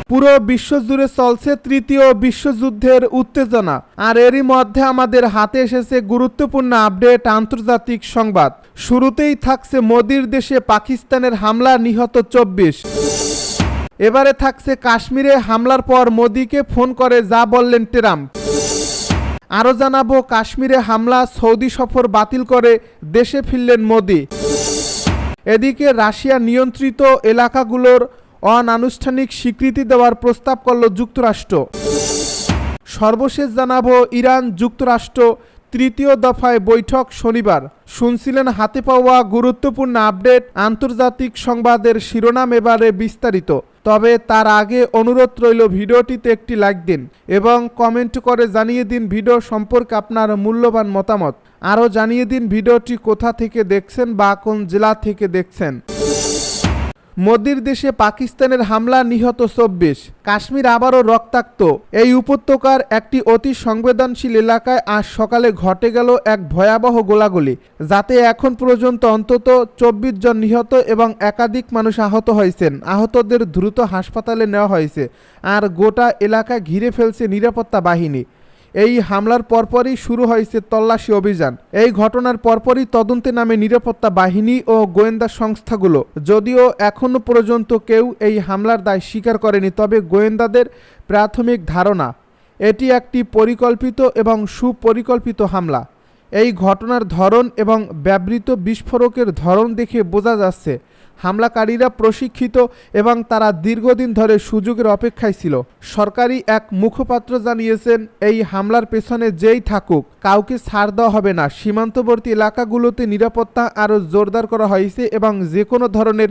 পুরো বিশ্বজুড়ে চলছে তৃতীয় বিশ্বযুদ্ধের উত্তেজনা, আর এরই মধ্যে আমাদের হাতে এসেছে গুরুত্বপূর্ণ আপডেট আন্তর্জাতিক সংবাদ। শুরুতেই থাকছে মোদির দেশে পাকিস্তানের হামলা, নিহত 24। এবারে থাকছে কাশ্মীরে হামলার পর মোদিকে ফোন করে যা বললেন ট্রাম্প। আরও জানাবো কাশ্মীরে হামলা, সৌদি সফর বাতিল করে দেশে ফিরলেন মোদি। এদিকে রাশিয়া নিয়ন্ত্রিত এলাকাগুলোর অনানুষ্ঠানিক স্বীকৃতি দেওয়ার প্রস্তাব করল যুক্তরাষ্ট্র। সর্বশেষ জানাবো ইরান যুক্তরাষ্ট্র তৃতীয় দফায় বৈঠক শনিবার। শুনছিলেন হাতে পাওয়া গুরুত্বপূর্ণ আপডেট আন্তর্জাতিক সংবাদের শিরোনাম, এবারে বিস্তারিত। তবে তার আগে অনুরোধ রইল ভিডিওটিতে একটি লাইক দিন এবং কমেন্ট করে জানিয়ে দিন ভিডিও সম্পর্কে আপনার মূল্যবান মতামত। আরও জানিয়ে দিন ভিডিওটি কোথা থেকে দেখছেন বা কোন জেলা থেকে দেখছেন। মোদির দেশে পাকিস্তানের হামলা, নিহত 24। কাশ্মীর আবারও রক্তাক্ত। এই উপত্যকার একটি অতি সংবেদনশীল এলাকায় আজ সকালে ঘটে গেল এক ভয়াবহ গোলাগুলি, যাতে এখন পর্যন্ত অন্তত 24 জন নিহত এবং একাধিক মানুষ আহত হয়েছেন। আহতদের দ্রুত হাসপাতালে নেওয়া হয়েছে, আর গোটা এলাকা ঘিরে ফেলছে নিরাপত্তা বাহিনী। এই হামলার পরপরই শুরু হয়েছে তল্লাশি অভিযান। এই ঘটনার পরপরই তদন্তে নামে নিরাপত্তা বাহিনী ও গোয়েন্দা সংস্থাগুলো। যদিও এখনও পর্যন্ত কেউ এই হামলার দায় স্বীকার করেনি, তবে গোয়েন্দাদের প্রাথমিক ধারণা এটি একটি পরিকল্পিত এবং সুপরিকল্পিত হামলা। এই ঘটনার ধরন এবং ব্যবহৃত বিস্ফোরকের ধরন দেখে বোঝা যাচ্ছে হামলাকারীরা প্রশিক্ষিত এবং তারা দীর্ঘদিন ধরে সুযোগের অপেক্ষায় ছিল। সরকারি এক মুখপাত্র জানিয়েছেন, এই হামলার পেছনে যেই থাকুক কাউকে ছাড় দেওয়া হবে না। সীমান্তবর্তী এলাকাগুলোতে নিরাপত্তা আরও জোরদার করা হয়েছে এবং যে কোনো ধরনের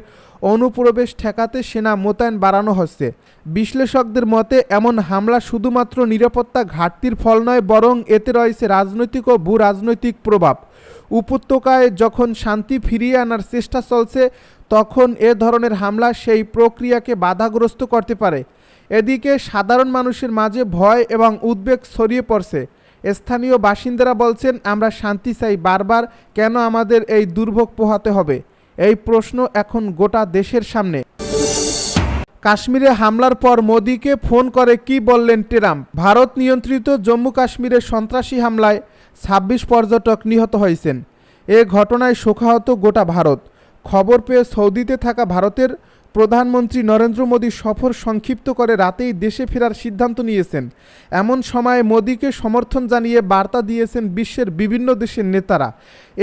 অনুপ্রবেশ ঠেকাতে সেনা মোতায়েন বাড়ানো হচ্ছে। বিশ্লেষকদের মতে এমন হামলা শুধুমাত্র নিরাপত্তা ঘাটতির ফল নয়, বরং এতে রয়েছে রাজনৈতিক ও ভূ রাজনৈতিক প্রভাব। উপত্যকায় যখন শান্তি ফিরিয়ে আনার চেষ্টা চলছে, তখন এ ধরনের হামলা সেই প্রক্রিয়াকে বাধাগ্রস্ত করতে পারে। এদিকে সাধারণ মানুষের মাঝে ভয় এবং উদ্বেগ ছড়িয়ে পড়ছে। স্থানীয় বাসিন্দারা বলছেন, আমরা শান্তি চাই, বারবার কেন আমাদের এই দুর্ভোগ পোহাতে হবে? এই প্রশ্ন এখন গোটা দেশের সামনে। কাশ্মীরে হামলার পর মোদিকে ফোন করে কি বললেন ট্রাম্প? ভারত নিয়ন্ত্রিত জম্মু কাশ্মীরে সন্ত্রাসী হামলায় 26 পর্যটক নিহত হয়েছেন। এ ঘটনায় শোকাহত গোটা ভারত। খবর পেয়ে সৌদিতে থাকা ভারতের প্রধানমন্ত্রী নরেন্দ্র মোদী সফর সংক্ষিপ্ত করে রাতেই দেশে ফেরার সিদ্ধান্ত নিয়েছেন। এমন সময় মোদীকে সমর্থন জানিয়ে বার্তা দিয়েছেন বিশ্বের বিভিন্ন দেশের নেতারা।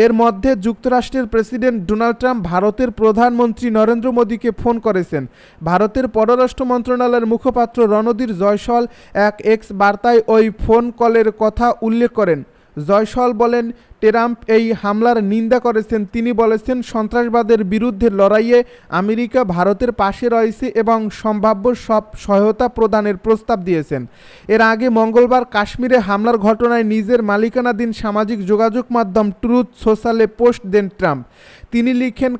এর মধ্যে যুক্তরাষ্ট্রের প্রেসিডেন্ট ডোনাল্ড ট্রাম্প ভারতের প্রধানমন্ত্রী নরেন্দ্র মোদীকে ফোন করেছেন। ভারতের পররাষ্ট্র মন্ত্রণালয়ের মুখপাত্র রণধীর জয়সওয়াল এক এক্স বার্তায় ওই ফোন কলের কথা উল্লেখ করেন। জয়সওয়াল বলেন, ট্রাম্প এই হামলার নিন্দা করেছেন। তিনি বলেছেন, সন্ত্রাসবাদের বিরুদ্ধে লড়াইয়ে আমেরিকা ভারতের পাশে রয়েছে এবং সম্ভাব্য সব সহায়তা প্রদানের প্রস্তাব দিয়েছেন। এর আগে মঙ্গলবার কাশ্মীরে হামলার ঘটনায় নিজের মালিকানাধীন সামাজিক যোগাযোগ মাধ্যম ট্রুথ সোশ্যালে পোস্ট দেন ট্রাম্প। তিনি লিখেন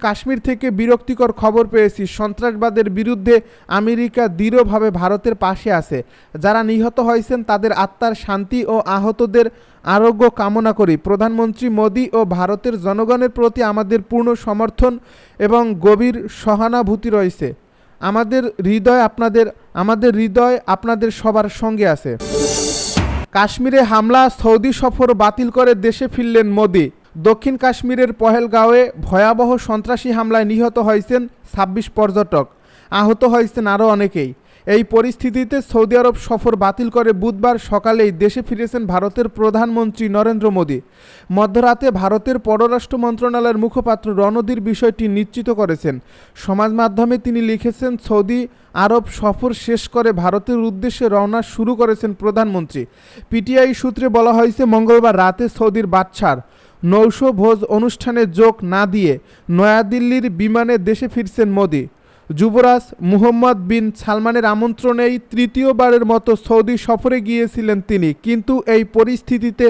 কাশ্মীর থেকে বিরক্তিকর খবর পেয়েছি। সন্ত্রাসবাদের বিরুদ্ধে আমেরিকা দৃঢ়ভাবে ভারতের পাশে আছে। যারা নিহত হয়েছেন তাদের আত্মার শান্তি ও আহতদের আরোগ্য কামনা করি। প্রধানমন্ত্রী মোদী ও ভারতের জনগণের প্রতি আমাদের পূর্ণ সমর্থন এবং গভীর সহানুভূতি রয়েছে। আমাদের হৃদয় আপনাদের সবার সঙ্গে আছে। কাশ্মীরে হামলা, সৌদি সফর বাতিল করে দেশে ফিরলেন মোদী। দক্ষিণ কাশ্মীরের পহেলগাঁওয়ে ভয়াবহ সন্ত্রাসী হামলায় নিহত হয়েছেন 26 পর্যটক। আহত হয়েছেন আরও অনেকেই। এই পরিস্থিতিতে সৌদি আরব সফর বাতিল করে বুধবার সকালেই দেশে ফিরেছেন ভারতের প্রধানমন্ত্রী নরেন্দ্র মোদী। মধ্যরাতে ভারতের পররাষ্ট্র মন্ত্রণালয়ের মুখপাত্র রণধীর বিষয়টি নিশ্চিত করেছেন। সমাজ মাধ্যমে তিনি লিখেছেন, সৌদি আরব সফর শেষ করে ভারতের উদ্দেশ্যে রওনা শুরু করেছেন প্রধানমন্ত্রী। পিটিআই সূত্রে বলা হয়েছে, মঙ্গলবার রাতে সৌদির বাদশার নৈশ ভোজ অনুষ্ঠানে যোগ না দিয়ে নয়াদিল্লির বিমানে দেশে ফিরছেন মোদী। যুবরাজ মুহাম্মদ বিন সালমানের আমন্ত্রণেই তৃতীয়বারের মতো সৌদি সফরে গিয়েছিলেন তিনি। কিন্তু এই পরিস্থিতিতে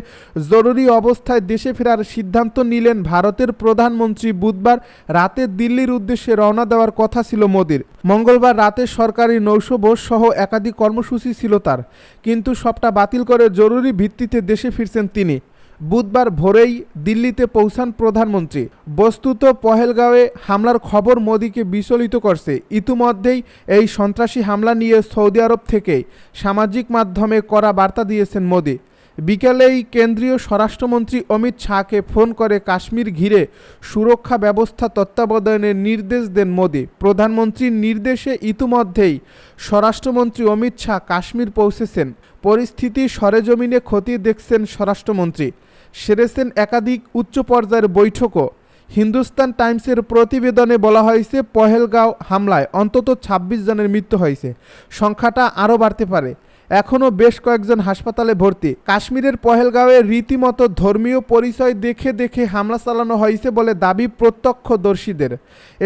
জরুরি অবস্থায় দেশে ফেরার সিদ্ধান্ত নিলেন ভারতের প্রধানমন্ত্রী। বুধবার রাতে দিল্লির উদ্দেশ্যে রওনা দেওয়ার কথা ছিল মোদির। মঙ্গলবার রাতে সরকারি নৈশভোজ সহ একাধিক কর্মসূচি ছিল তার, কিন্তু সবটা বাতিল করে জরুরি ভিত্তিতে দেশে ফিরছেন তিনি। বুধবার ভোরেই দিল্লিতে পৌঁছান প্রধানমন্ত্রী। বস্তুত পহেলগাঁওয়ে হামলার খবর মোদিকে বিচলিত করছে। ইতিমধ্যেই এই সন্ত্রাসী হামলা নিয়ে সৌদি আরব থেকে সামাজিক মাধ্যমে কড়া বার্তা দিয়েছেন মোদি। বিকেলেই কেন্দ্রীয় স্বরাষ্ট্রমন্ত্রী অমিত শাহকে ফোন করে কাশ্মীর ঘিরে সুরক্ষা ব্যবস্থা তত্ত্বাবধানের নির্দেশ দেন মোদি। প্রধানমন্ত্রীর নির্দেশে ইতিমধ্যেই স্বরাষ্ট্রমন্ত্রী অমিত শাহ কাশ্মীর পৌঁছেছেন। পরিস্থিতি সরেজমিনে খতিয়ে দেখছেন স্বরাষ্ট্রমন্ত্রী। সেরেছেন একাধিক উচ্চ পর্যায়ের বৈঠকও। হিন্দুস্তান টাইমসের প্রতিবেদনে বলা হয়েছে, পহেলগাঁও হামলায় অন্তত ২৬ জনের মৃত্যু হয়েছে। সংখ্যাটা আরও বাড়তে পারে। এখনও বেশ কয়েকজন হাসপাতালে ভর্তি। কাশ্মীরের পহেলগাঁওয়ে রীতিমতো ধর্মীয় পরিচয় দেখে দেখে হামলা চালানো হয়েছে বলে দাবি প্রত্যক্ষদর্শীদের।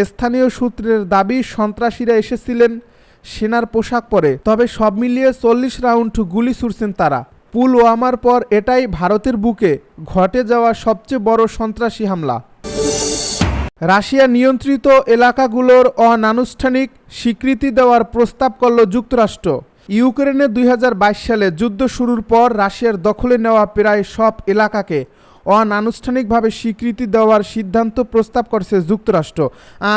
স্থানীয় সূত্রের দাবি, সন্ত্রাসীরা এসেছিলেন সেনার পোশাক পরে, তবে সব মিলিয়ে ৪০ রাউন্ড গুলি ছুড়ছেন তারা। পুলওয়ামার পর এটাই ভারতের বুকে ঘটে যাওয়া সবচেয়ে বড় সন্ত্রাসী হামলা। রাশিয়া নিয়ন্ত্রিত এলাকাগুলোর অনানুষ্ঠানিক স্বীকৃতি দেওয়ার প্রস্তাব করল যুক্তরাষ্ট্র। ইউক্রেনে ২০২২ সালে যুদ্ধ শুরুর পর রাশিয়ার দখলে নেওয়া প্রায় সব এলাকাকে অনানুষ্ঠানিকভাবে স্বীকৃতি দেওয়ার সিদ্ধান্ত প্রস্তাব করছে যুক্তরাষ্ট্র।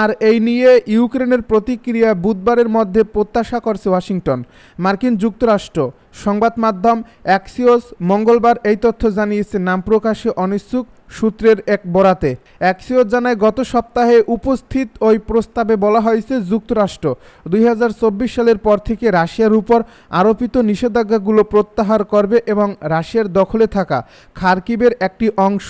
আর এই নিয়ে ইউক্রেনের প্রতিক্রিয়া বুধবারের মধ্যে প্রত্যাশা করছে ওয়াশিংটন। মার্কিন যুক্তরাষ্ট্র সংবাদ মাধ্যম অ্যাক্সিওস মঙ্গলবার এই তথ্য জানিয়েছে নাম প্রকাশে অনিচ্ছুক সূত্রের এক বরাতে। অ্যাক্সিওস জানায়, গত সপ্তাহে উপস্থিত ওই প্রস্তাবে বলা হয়েছে যুক্তরাষ্ট্র ২০২৪ সালের পর থেকে রাশিয়ার উপর আরোপিত নিষেধাজ্ঞাগুলো প্রত্যাহার করবে এবং রাশিয়ার দখলে থাকা খার্কিভের একটি অংশ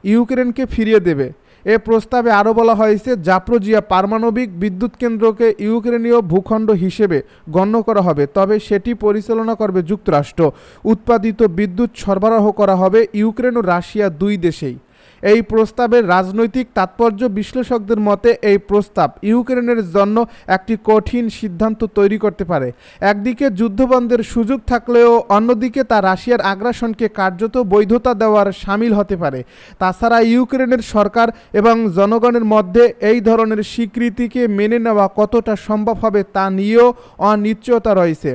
ইউক্রেনকে ফিরিয়ে দেবে। এ প্রস্তাবে আরও বলা হয়েছে, জাপরোজিয়া পারমাণবিক বিদ্যুৎ কেন্দ্রকে ইউক্রেনীয় ভূখণ্ড হিসেবে গণ্য করা হবে, তবে সেটি পরিচালনা করবে যুক্তরাষ্ট্র। উৎপাদিত বিদ্যুৎ সরবরাহ করা হবে ইউক্রেন ও রাশিয়া দুই দেশেই। এই প্রস্তাবের রাজনৈতিক তাৎপর্য, বিশ্লেষকদের মতে এই প্রস্তাব ইউক্রেনের জন্য একটি কঠিন সিদ্ধান্ত তৈরি করতে পারে। একদিকে যুদ্ধবন্ধের সুযোগ থাকলেও অন্যদিকে তা রাশিয়ার আগ্রাসনকে কার্যত বৈধতা দেওয়ার শামিল হতে পারে। তাছাড়া ইউক্রেনের সরকার এবং জনগণের মধ্যে এই ধরনের স্বীকৃতিকে মেনে নেওয়া কতটা সম্ভব হবে তা নিয়েও অনিশ্চয়তা রয়েছে।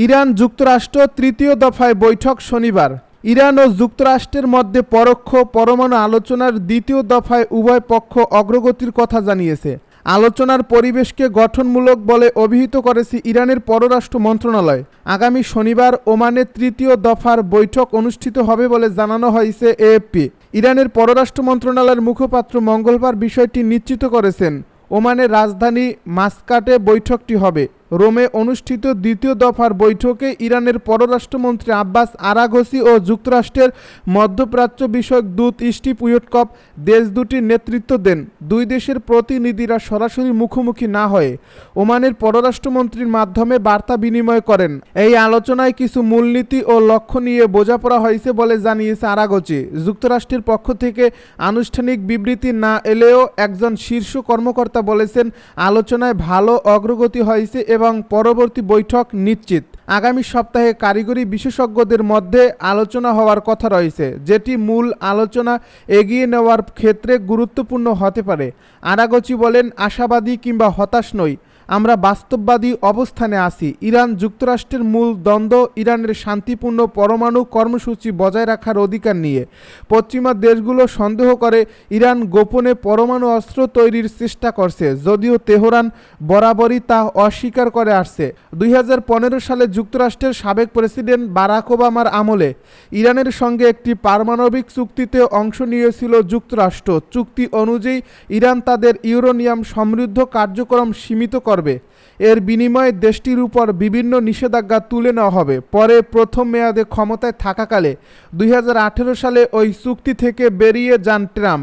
ইরান যুক্তরাষ্ট্র তৃতীয় দফায় বৈঠক শনিবার। ইরান ও যুক্তরাষ্ট্রের মধ্যে পরোক্ষ পরমাণু আলোচনার দ্বিতীয় দফায় উভয় পক্ষ অগ্রগতির কথা জানিয়েছে। আলোচনার পরিবেশকে গঠনমূলক বলে অভিহিত করেছে ইরানের পররাষ্ট্র মন্ত্রণালয়। আগামী শনিবার ওমানে তৃতীয় দফার বৈঠক অনুষ্ঠিত হবে বলে জানানো হয়েছে এএফপি। ইরানের পররাষ্ট্র মন্ত্রণালয়ের মুখপাত্র মঙ্গলবার বিষয়টি নিশ্চিত করেছেন। ওমানের রাজধানী মাসকাটে বৈঠকটি হবে। রোমে অনুষ্ঠিত দ্বিতীয় দফার বৈঠকে ইরানের পররাষ্ট্রমন্ত্রী আব্বাস আরাঘসি ও যুক্তরাষ্ট্রের মধ্যপ্রাচ্য বিষয়ক দূত স্টিভ উইটকফ দেশ দুটির নেতৃত্ব দেন। দুই দেশের প্রতিনিধিরা সরাসরি মুখোমুখি না হয়ে ওমানের পররাষ্ট্রমন্ত্রীর মাধ্যমে বার্তা বিনিময় করেন। এই আলোচনায় কিছু মূলনীতি ও লক্ষ্য নিয়ে বোঝাপড়া হয়েছে বলে জানিয়েছে আরাঘসি। যুক্তরাষ্ট্রের পক্ষ থেকে আনুষ্ঠানিক বিবৃতি না এলেও একজন শীর্ষ কর্মকর্তা বলেছেন, আলোচনায় ভালো অগ্রগতি হয়েছে এবং পরবর্তী বৈঠক নিশ্চিত। আগামী সপ্তাহে কারিগরি বিশেষজ্ঞদের মধ্যে আলোচনা হওয়ার কথা রয়েছে, যেটি মূল আলোচনা এগিয়ে নেওয়ার ক্ষেত্রে গুরুত্বপূর্ণ হতে পারে। আরাঘসি বলেন, আশাবাদী কিংবা হতাশ নই, আমরা বাস্তববাদী অবস্থানে আছি। ইরান যুক্তরাষ্ট্রের মূল দ্বন্দ্ব ইরানের শান্তিপূর্ণ পরমাণু কর্মসূচি বজায় রাখার অধিকার নিয়ে। পশ্চিমা দেশগুলো সন্দেহ করে ইরান গোপনে পরমাণু অস্ত্র তৈরির চেষ্টা করছে, যদিও তেহরান বরাবরই তা অস্বীকার করে আসছে। ২০১৫ সালে যুক্তরাষ্ট্রের সাবেক প্রেসিডেন্ট বারাক ওবামার আমলে ইরানের সঙ্গে একটি পারমাণবিক চুক্তিতে অংশ নিয়েছিল যুক্তরাষ্ট্র। চুক্তি অনুযায়ী ইরান তাদের ইউরেনিয়াম সমৃদ্ধ কার্যক্রম সীমিত করবে। এর বিনিময়ে দেশটির উপর বিভিন্ন নিষেধাজ্ঞা তুলে নেওয়া হবে। পরে প্রথম মেয়াদে ক্ষমতায় থাকাকালে ২০১৮ সালে ওই চুক্তি থেকে বেরিয়ে যান ট্রাম্প।